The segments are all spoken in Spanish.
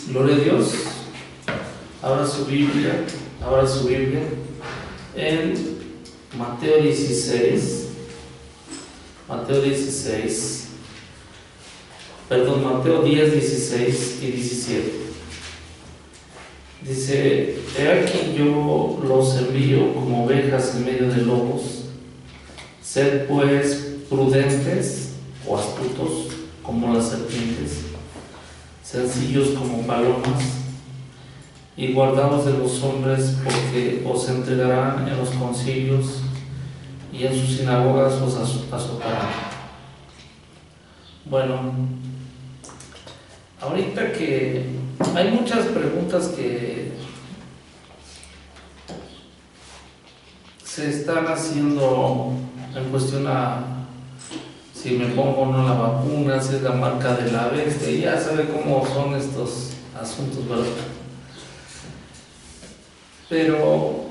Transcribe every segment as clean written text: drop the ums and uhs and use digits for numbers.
Gloria a Dios. Abra su Biblia en Mateo 16, Mateo 10, 16 y 17. Dice: he aquí yo los envío como ovejas en medio de lobos. Sed pues prudentes o astutos como las serpientes, sencillos como palomas, y guardaos de los hombres, porque os entregarán en los concilios y en sus sinagogas os azotarán. Bueno, ahorita que hay muchas preguntas que se están haciendo en cuestión a si me pongo o no la vacuna, si es la marca de la bestia, y ya sabe cómo son estos asuntos, ¿verdad? Pero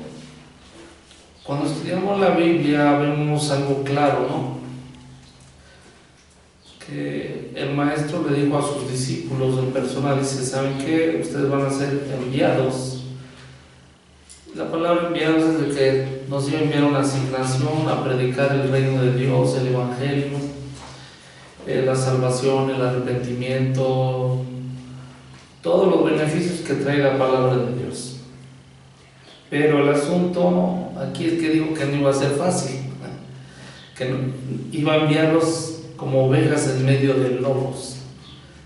cuando estudiamos la Biblia vemos algo claro, ¿no? Que el maestro le dijo a sus discípulos, el personal, dice: ¿saben qué? Ustedes van a ser enviados. La palabra enviados es de que nos iba a enviar una asignación a predicar el reino de Dios, el evangelio, la salvación, el arrepentimiento, todos los beneficios que trae la palabra de Dios. Pero el asunto aquí es que digo que no iba a ser fácil, que iba a enviarlos como ovejas en medio de lobos.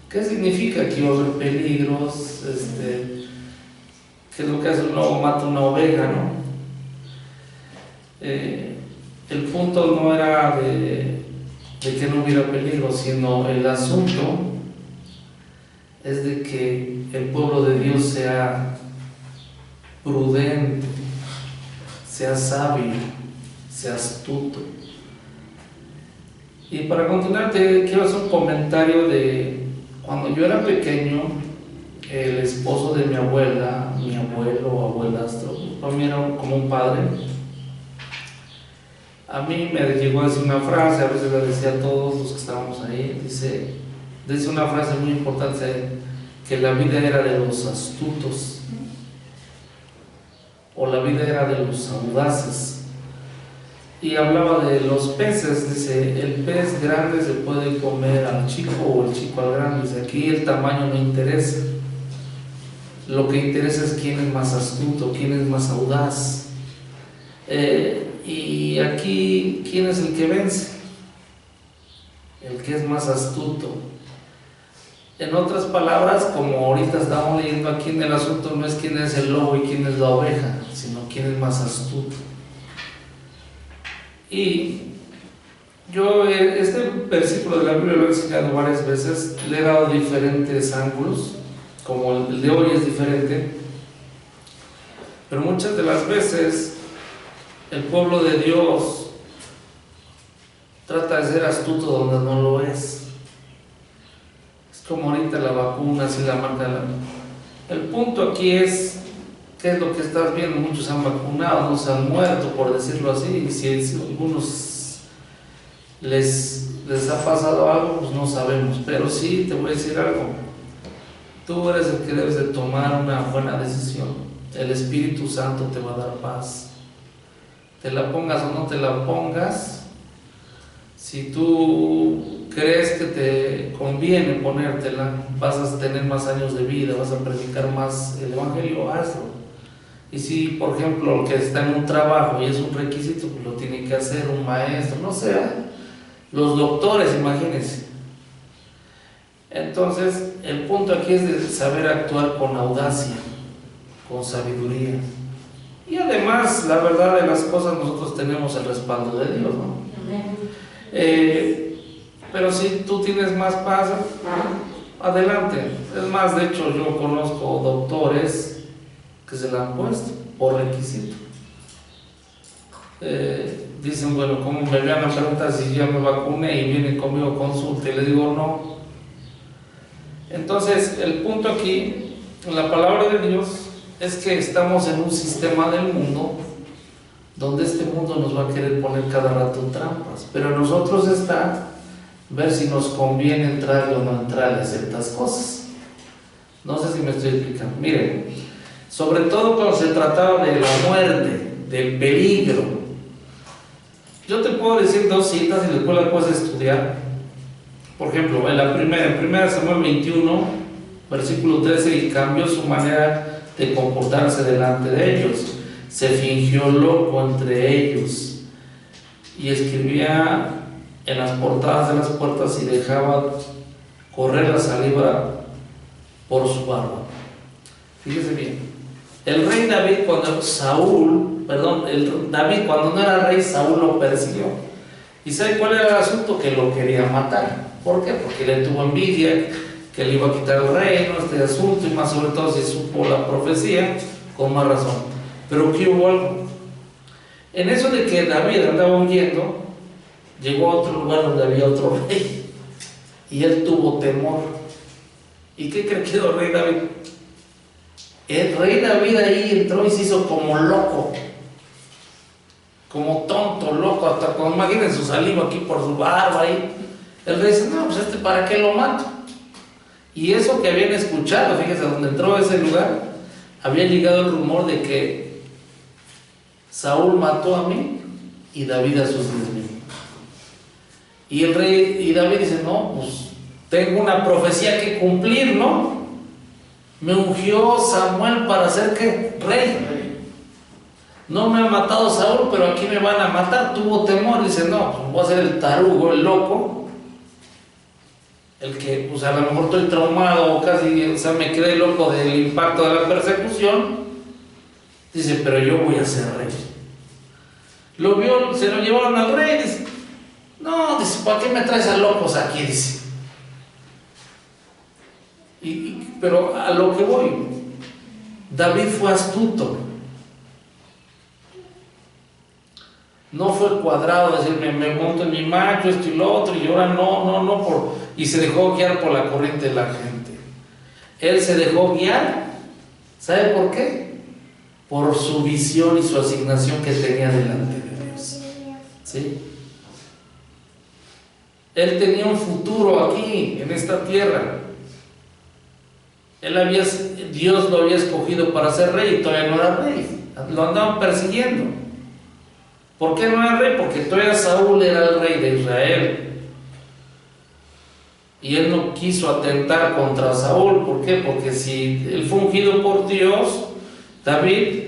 ¿Qué significa? Que iba a haber peligros, ¿qué es lo que hace un lobo? Mata una oveja, ¿no? El punto no era de que no hubiera peligro, sino el asunto es de que el pueblo de Dios sea prudente, sea sabio, sea astuto. Y para continuar, quiero hacer un comentario de cuando yo era pequeño. El esposo de mi abuela, mi abuelo o abuelastro, para mí era como un padre. A mí me llegó a decir una frase, a veces la decía a todos los que estábamos ahí. Dice una frase muy importante, que la vida era de los astutos, o la vida era de los audaces. Y hablaba de los peces. Dice: el pez grande se puede comer al chico, o el chico al grande. Dice: aquí el tamaño no interesa, lo que interesa es quién es más astuto, quién es más audaz. Y aquí, ¿quién es el que vence? El que es más astuto. En otras palabras, como ahorita estamos leyendo aquí, en el asunto no es quién es el lobo y quién es la oveja, sino quién es más astuto. Y yo este versículo de la Biblia lo he enseñado varias veces, le he dado diferentes ángulos, como el de hoy es diferente, pero muchas de las veces el pueblo de Dios trata de ser astuto donde no lo es. Es como ahorita la vacuna, si la marca el punto aquí es: ¿qué es lo que estás viendo? Muchos se han vacunado, no se han muerto, por decirlo así. Y si a algunos les ha pasado algo, pues no sabemos. Pero sí, te voy a decir algo: tú eres el que debes de tomar una buena decisión. El Espíritu Santo te va a dar paz. Te la pongas o no te la pongas, si tú crees que te conviene ponértela, vas a tener más años de vida, vas a predicar más el evangelio, hazlo. Y si, por ejemplo, el que está en un trabajo y es un requisito, pues lo tiene que hacer un maestro, no sé, los doctores, imagínense. Entonces, el punto aquí es de saber actuar con audacia, con sabiduría. Y además, la verdad de las cosas, nosotros tenemos el respaldo de Dios, ¿no? Pero si tú tienes más paz, adelante. Es más, de hecho, yo conozco doctores que se la han puesto por requisito. Dicen: bueno, como me vean a preguntar si ya me vacuné y vienen conmigo a consulta, y le digo no. Entonces, el punto aquí, en la palabra de Dios, es que estamos en un sistema del mundo donde este mundo nos va a querer poner cada rato trampas, pero a nosotros está ver si nos conviene entrarle o no entrarle a ciertas cosas. No sé si me estoy explicando. Miren, sobre todo cuando se trataba de la muerte, del peligro. Yo te puedo decir dos citas y después las puedes estudiar. Por ejemplo, en primera Samuel 21, versículo 13, y cambió su manera de comportarse delante de ellos. Se fingió loco entre ellos y escribía en las portadas de las puertas y dejaba correr la saliva por su barba. Fíjese bien, el rey David cuando David cuando no era rey, Saúl lo persiguió. ¿Y sabe cuál era el asunto? Que lo quería matar. ¿Por qué? Porque le tuvo envidia, que le iba a quitar el reino, este asunto, y más sobre todo si supo la profecía, con más razón. Pero ¿qué hubo algo? En eso de que David andaba huyendo, llegó a otro lugar donde había otro rey, y él tuvo temor. ¿Y qué cree que hizo el rey David? El rey David ahí entró y se hizo como loco, como tonto, loco, hasta cuando imaginen su saliva aquí por su barba ahí. El rey dice, no, pues ¿para qué lo mato? Y eso que habían escuchado, fíjense, donde entró a ese lugar, había llegado el rumor de que Saúl mató a mí y David a sus 10,000. Y el rey, y David dice, no, pues tengo una profecía que cumplir, ¿no? Me ungió Samuel para ser, ¿qué? Rey. No me ha matado Saúl, pero aquí me van a matar. Tuvo temor, dice, no, pues voy a ser el tarugo, el loco, el que, pues a lo mejor estoy traumado, o casi, o sea, me quedé loco del impacto de la persecución. Dice, pero yo voy a ser rey. Lo vio, se lo llevaron al rey, dice, no, dice, ¿para qué me traes a locos aquí? Dice. Pero a lo que voy, David fue astuto. No fue cuadrado, decir, me monto en mi macho, esto y lo otro, y ahora no, y se dejó guiar por la corriente de la gente. Él se dejó guiar, ¿sabe por qué? Por su visión y su asignación que tenía delante de Dios. ¿Sí? Él tenía un futuro aquí, en esta tierra. Dios lo había escogido para ser rey y todavía no era rey. Lo andaban persiguiendo. ¿Por qué no era rey? Porque todavía Saúl era el rey de Israel. Y él no quiso atentar contra Saúl. ¿Por qué? Porque si él fue ungido por Dios, David,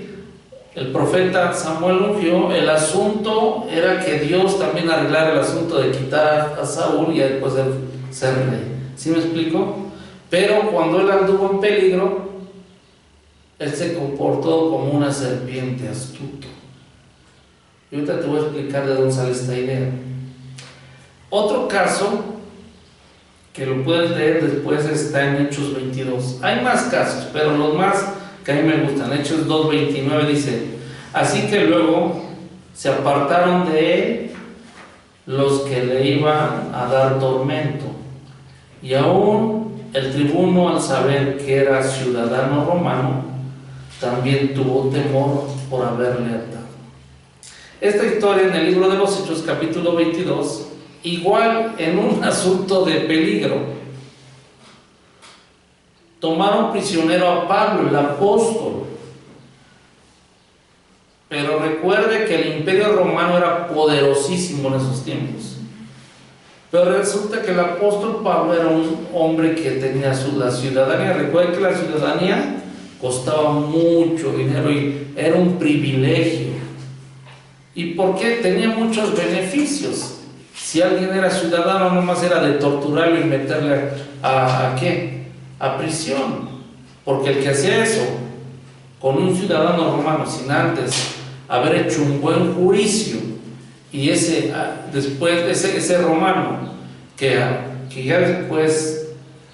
el profeta Samuel ungió, el asunto era que Dios también arreglara el asunto de quitar a Saúl y después de ser rey. ¿Sí me explico? Pero cuando él anduvo en peligro, él se comportó como una serpiente astuto. Y ahorita te voy a explicar de dónde sale esta idea. Otro caso, que lo puedes leer después, está en Hechos 22. Hay más casos, pero los más que a mí me gustan. Hechos 2:29 dice, así que luego se apartaron de él los que le iban a dar tormento, y aún el tribuno, al saber que era ciudadano romano, también tuvo temor por haberle atado. Esta historia en el libro de los Hechos, capítulo 22, igual en un asunto de peligro. Tomaron prisionero a Pablo, el apóstol. Pero recuerde que el imperio romano era poderosísimo en esos tiempos. Pero resulta que el apóstol Pablo era un hombre que tenía la ciudadanía. Recuerde que la ciudadanía costaba mucho dinero y era un privilegio. ¿Y por qué? Tenía muchos beneficios. Si alguien era ciudadano, nomás era de torturarlo y meterle ¿a qué? A prisión. Porque el que hacía eso con un ciudadano romano sin antes haber hecho un buen juicio, y después ese romano que ya después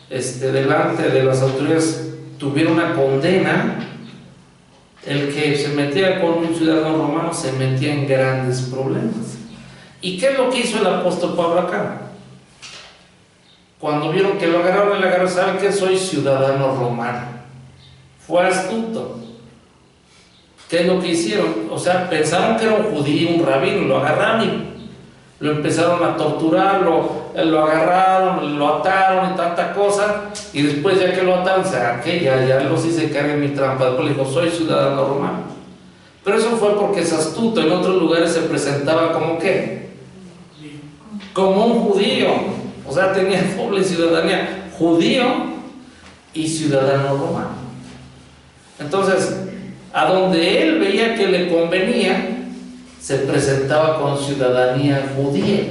delante de las autoridades tuviera una condena, el que se metía con un ciudadano romano se metía en grandes problemas. ¿Y qué es lo que hizo el apóstol Pablo acá? Cuando vieron que lo agarraron, ¿saben qué? Soy ciudadano romano. Fue astuto. ¿Qué es lo que hicieron? O sea, pensaron que era un judío, un rabino, lo agarraron y lo empezaron a torturar, lo agarraron, lo ataron y tanta cosa, y después ya que lo ataron, ya los hice caer en mi trampa. Después le dijo, soy ciudadano romano. Pero eso fue porque es astuto. En otros lugares se presentaba como ¿qué? Como un judío. O sea, tenía doble ciudadanía, judío y ciudadano romano. Entonces, a donde él veía que le convenía, se presentaba con ciudadanía judía.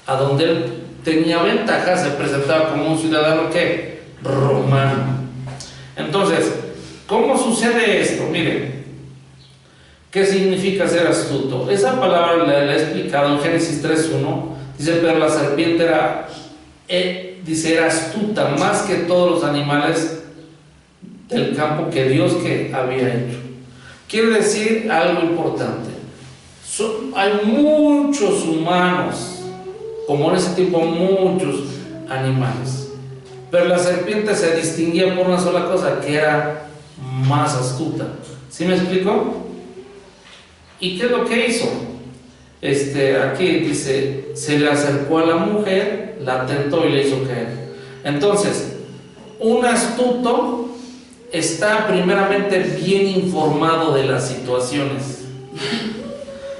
A donde él tenía ventaja, se presentaba como un ciudadano ¿qué? Romano. Entonces, ¿cómo sucede esto? Miren, ¿qué significa ser astuto? Esa palabra la he explicado en Génesis 3:1. Dice, pero la serpiente era astuta más que todos los animales del campo que Dios que había hecho. Quiere decir algo importante. Hay muchos humanos, como en ese tiempo muchos animales, pero la serpiente se distinguía por una sola cosa, que era más astuta. ¿Sí me explico? ¿Y qué es lo que hizo? Aquí dice, se le acercó a la mujer, la tentó y le hizo caer. Entonces, un astuto está primeramente bien informado de las situaciones.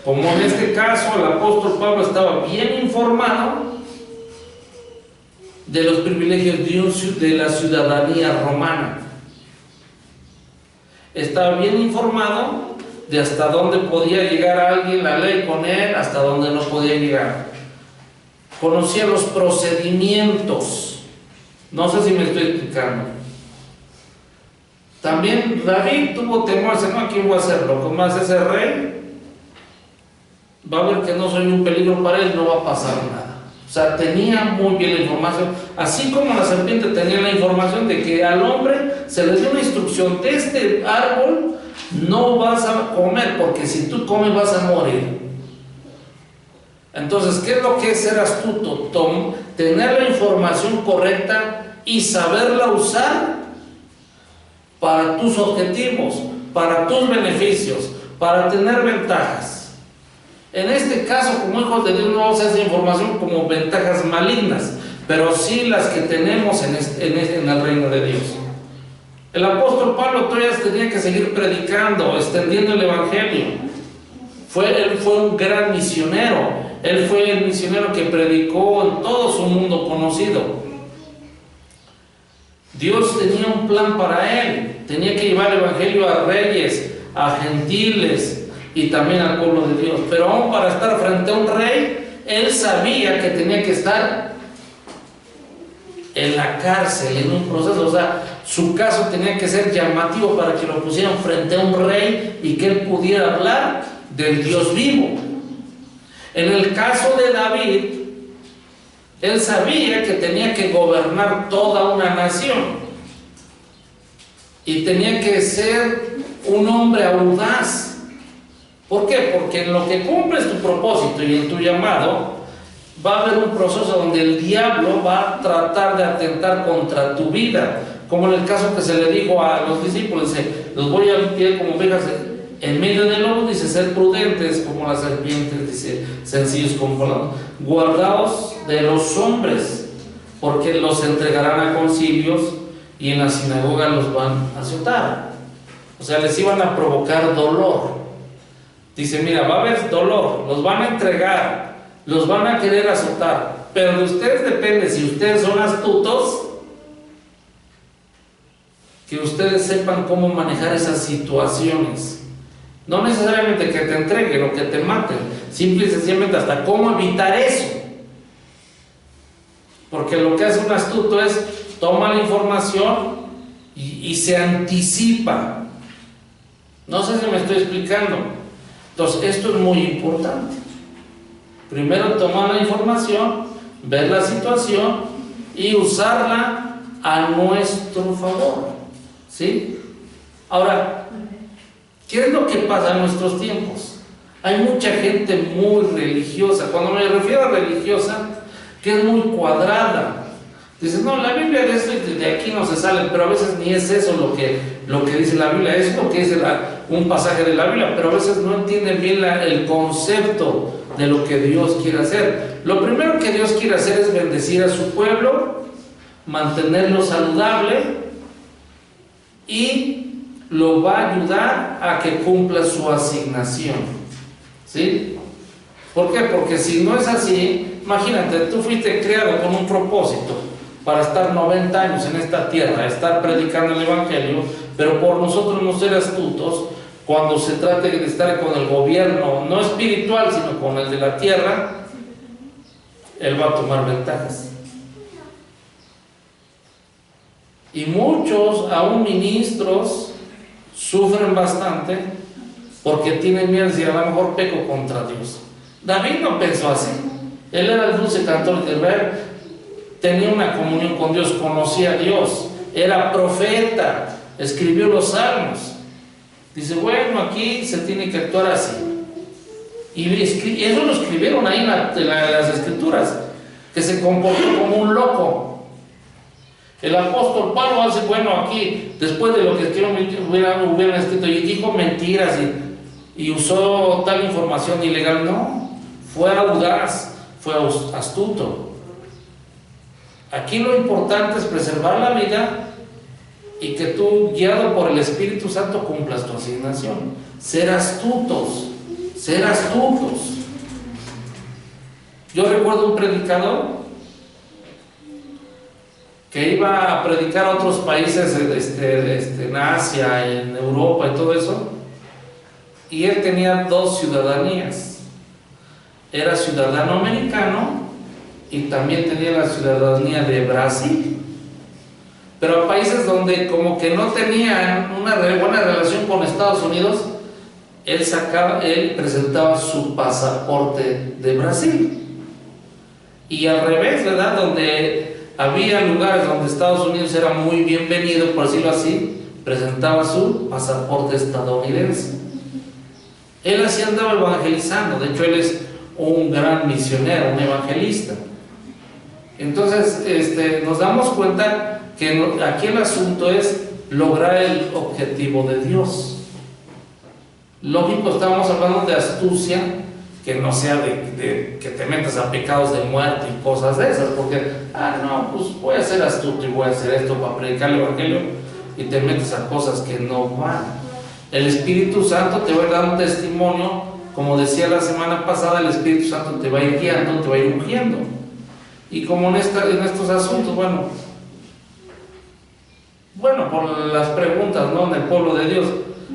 Como en este caso el apóstol Pablo estaba bien informado de los privilegios de la ciudadanía romana. Estaba bien informado de hasta dónde podía llegar alguien, la ley con él, hasta dónde no podía llegar. Conocía los procedimientos. No sé si me estoy explicando. También David tuvo temor, dice, no, ¿a quién voy a hacerlo? Como más ese rey, va a ver que no soy un peligro para él, no va a pasar nada. O sea, tenía muy bien la información, así como la serpiente tenía la información de que al hombre se le dio una instrucción: de este árbol no vas a comer, porque si tú comes vas a morir. Entonces, ¿qué es lo que es ser astuto? Tener la información correcta y saberla usar para tus objetivos, para tus beneficios, para tener ventajas. En este caso, como hijos de Dios, no vamos a esa información como ventajas malignas, pero sí las que tenemos en el reino de Dios. El apóstol Pablo todavía tenía que seguir predicando, extendiendo el evangelio. Él fue un gran misionero. Él fue el misionero que predicó en todo su mundo conocido. Dios tenía un plan para él. Tenía que llevar el evangelio a reyes, a gentiles y también al pueblo de Dios. Pero aún para estar frente a un rey, él sabía que tenía que estar en la cárcel, en un proceso. O sea, su caso tenía que ser llamativo para que lo pusieran frente a un rey y que él pudiera hablar del Dios vivo. En el caso de David, él sabía que tenía que gobernar toda una nación y tenía que ser un hombre audaz. ¿Por qué? Porque en lo que cumples tu propósito y en tu llamado, va a haber un proceso donde el diablo va a tratar de atentar contra tu vida, como en el caso que se le dijo a los discípulos: dice, los voy a limpiar como ovejas en medio del lobo. Dice, ser prudentes como las serpientes, dice, sencillos como palomas, guardaos de los hombres, porque los entregarán a concilios y en la sinagoga los van a azotar. O sea, les iban a provocar dolor. Dice, mira, va a haber dolor, los van a entregar, los van a querer azotar, pero de ustedes depende, si ustedes son astutos, que ustedes sepan cómo manejar esas situaciones. No necesariamente que te entreguen o que te maten, simple y sencillamente hasta cómo evitar eso. Porque lo que hace un astuto es toma la información y se anticipa. No sé si me estoy explicando. Entonces, esto es muy importante. Primero, tomar la información, ver la situación y usarla a nuestro favor. ¿Sí? Ahora, ¿qué es lo que pasa en nuestros tiempos? Hay mucha gente muy religiosa. Cuando me refiero a religiosa, que es muy cuadrada. Dice, no, la Biblia de esto y de aquí no se sale, pero a veces ni es eso lo que dice la Biblia, es lo que dice un pasaje de la Biblia, pero a veces no entienden bien el concepto de lo que Dios quiere hacer. Lo primero que Dios quiere hacer es bendecir a su pueblo, mantenerlo saludable, y lo va a ayudar a que cumpla su asignación. ¿Sí? ¿Por qué? Porque si no es así, imagínate, tú fuiste creado con un propósito para estar 90 años en esta tierra, estar predicando el Evangelio, pero por nosotros no ser astutos, cuando se trate de estar con el gobierno, no espiritual, sino con el de la tierra, él va a tomar ventajas. Y muchos, aún ministros, sufren bastante porque tienen miedo de decir, a lo mejor peco contra Dios. David no pensó así. Él era el dulce cantor de Israel, tenía una comunión con Dios, conocía a Dios, era profeta, escribió los salmos. Dice, bueno, aquí se tiene que actuar así. Y eso lo escribieron ahí en las escrituras, que se comportó como un loco. El apóstol Pablo hace, bueno, aquí, después de lo que hubieran escrito, y dijo mentiras y usó tal información ilegal. No, fue audaz, fue astuto. Aquí lo importante es preservar la vida y que tú, guiado por el Espíritu Santo, cumplas tu asignación. Ser astutos, ser astutos. Yo recuerdo un predicador que iba a predicar a otros países en Asia, en Europa y todo eso, y él tenía dos ciudadanías. Era ciudadano americano y también tenía la ciudadanía de Brasil. Pero a países donde como que no tenían una buena relación con Estados Unidos, él presentaba su pasaporte de Brasil. Y al revés, ¿verdad? Donde había lugares donde Estados Unidos era muy bienvenido, por decirlo así, presentaba su pasaporte estadounidense. Él así andaba evangelizando. De hecho, él es un gran misionero, un evangelista. Entonces, nos damos cuenta que aquí el asunto es lograr el objetivo de Dios. Lógico, estamos hablando de astucia, que no sea de que te metas a pecados de muerte y cosas de esas, porque, no, pues voy a ser astuto y voy a hacer esto para predicar el Evangelio, y te metes a cosas que no van. El Espíritu Santo te va a dar un testimonio, como decía la semana pasada, el Espíritu Santo te va a ir guiando, te va a ir ungiendo. Y como en estos asuntos, bueno, por las preguntas, ¿no?, en el pueblo de Dios,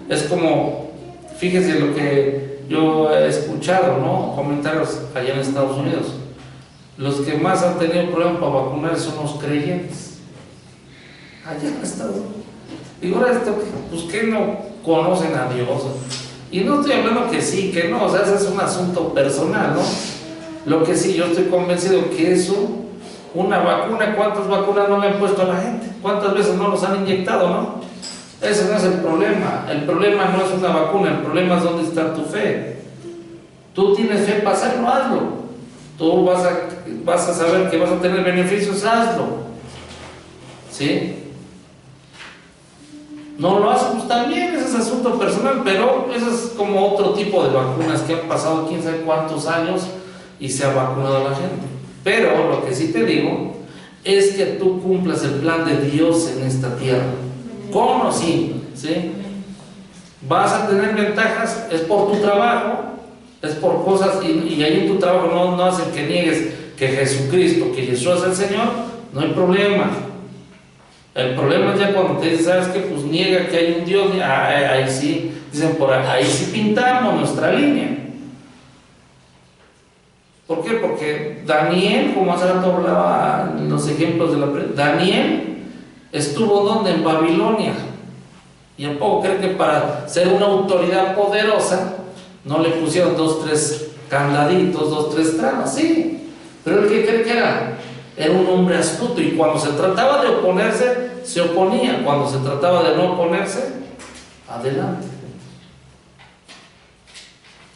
es como, fíjese lo que yo he escuchado, ¿no?, comentarios allá en Estados Unidos. Los que más han tenido problemas para vacunar son los creyentes. Allá en Estados Unidos. Digo, ahora pues que no conocen a Dios. Y no estoy hablando que sí, que no, o sea, ese es un asunto personal, ¿no? Lo que sí, yo estoy convencido que eso, una vacuna, ¿cuántas vacunas no le han puesto a la gente? ¿Cuántas veces no los han inyectado, no? Ese no es el problema. El problema no es una vacuna, el problema es dónde está tu fe. Tú tienes fe para hacerlo, hazlo. Tú vas a saber que vas a tener beneficios, hazlo. ¿Sí? No lo haces, pues también ese es asunto personal, pero eso es como otro tipo de vacunas que han pasado quién sabe cuántos años y se ha vacunado a la gente. Pero lo que sí te digo es que tú cumplas el plan de Dios en esta tierra. ¿Con o sin? ¿Sí? Vas a tener ventajas, es por tu trabajo, es por cosas, y ahí en tu trabajo no hacen que niegues que Jesucristo, que Jesús es el Señor, no hay problema. El problema es ya cuando te dicen, ¿sabes qué? Pues niega que hay un Dios, ahí sí, dicen por ahí sí pintamos nuestra línea. ¿Por qué? Porque Daniel, como hace rato hablaba en los ejemplos de Daniel estuvo ¿dónde? En Babilonia. ¿Y a poco cree que para ser una autoridad poderosa no le pusieron 2, 3 candaditos, 2, 3 trabas? Sí, pero el que cree que era un hombre astuto, y cuando se trataba de oponerse, se oponía. Cuando se trataba de no oponerse, adelante.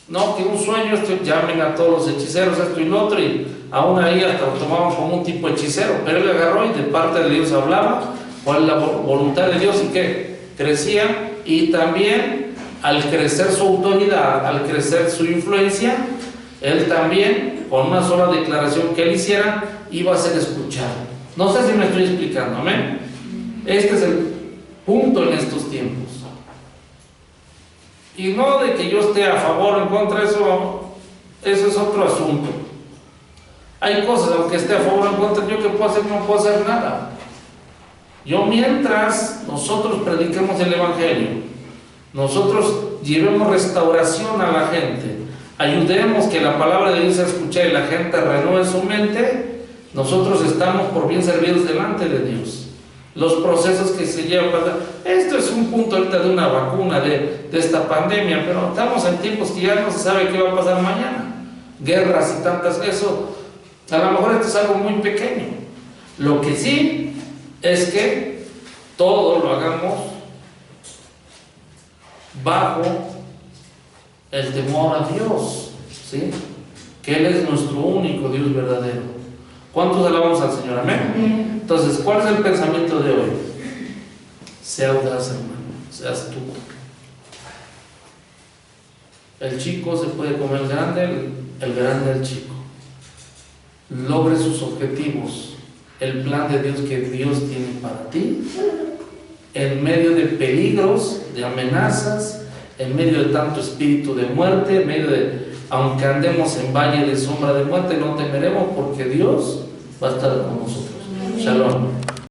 No, que un sueño, llamen a todos los hechiceros, esto y lo otro, y aún ahí hasta lo tomaban como un tipo hechicero, pero él agarró y de parte de Dios hablaba, cuál es la voluntad de Dios, y que crecía. Y también al crecer su autoridad, al crecer su influencia, Él también, con una sola declaración que él hiciera, iba a ser escuchado. No sé si me estoy explicando, amén. Este es el punto en estos tiempos. Y no de que yo esté a favor o en contra, eso es otro asunto. Hay cosas, aunque esté a favor o en contra, yo que puedo hacer, no puedo hacer nada. Yo, mientras nosotros prediquemos el Evangelio, nosotros llevemos restauración a la gente, ayudemos que la palabra de Dios se escuche y la gente renueve su mente, nosotros estamos por bien servidos delante de Dios. Los procesos que se llevan a pasar, esto es un punto ahorita de una vacuna de esta pandemia, pero estamos en tiempos que ya no se sabe qué va a pasar mañana, guerras y tantas, eso, a lo mejor esto es algo muy pequeño. Lo que sí es que todo lo hagamos bajo el temor a Dios, ¿sí? Que Él es nuestro único Dios verdadero. ¿Cuántos alabamos al Señor? Amén. Entonces, ¿cuál es el pensamiento de hoy? Sea audaz, hermano, sea astuto. El chico se puede comer grande, el grande el chico. Logre sus objetivos, el plan de Dios que Dios tiene para ti, en medio de peligros, de amenazas, en medio de tanto espíritu de muerte, en medio de, aunque andemos en valle de sombra de muerte, no temeremos porque Dios va a estar con nosotros. Shalom.